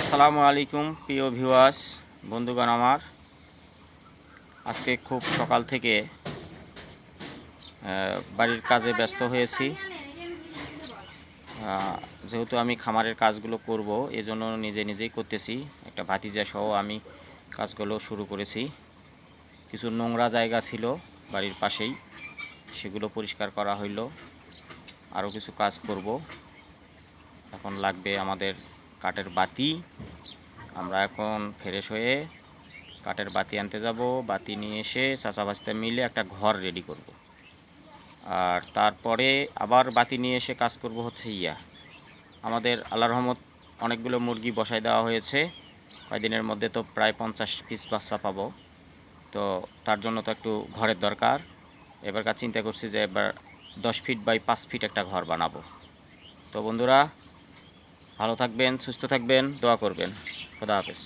আসসালামু আলাইকুম প্রিয় ভিউয়ার্স বন্ধুগণ আমার আজকে খুব সকাল থেকে বাড়ির কাজে ব্যস্ত হয়েছি। যেহেতু আমি খামারের কাজগুলো করব এজন্য নিজেই করতেছি। একটা ভাতিজা সহ আমি কাজগুলো শুরু করেছি। কিছু নোংরা জায়গা ছিল বাড়ির পাশেই, সেগুলো পরিষ্কার করা হইল। আরও কিছু কাজ করব। এখন লাগবে আমাদের কাঠের বাতি। আমরা এখন ফ্রেশ হয়ে কাঠের বাতি আনতে যাব। বাতি নিয়ে এসে চাচা ভাস্তা মিলে একটা ঘর রেডি করব। আর তারপরে আবার বাতি নিয়ে এসে কাজ করব হচ্ছে আমাদের আল্লাহর রহমত অনেকগুলো মুরগি বসায় দেওয়া হয়েছে। কয়েকদিনের মধ্যে তো প্রায় 50 পিস বাচ্চা পাবো। তো তার জন্য তো একটু ঘরের দরকার। এবারকার চিন্তা করছি যে এবার 10 ফিট বাই 5 ফিট একটা ঘর বানাবো। তো বন্ধুরা ভালো থাকবেন, সুস্থ থাকবেন, দোয়া করবেন। খোদা হাফেজ।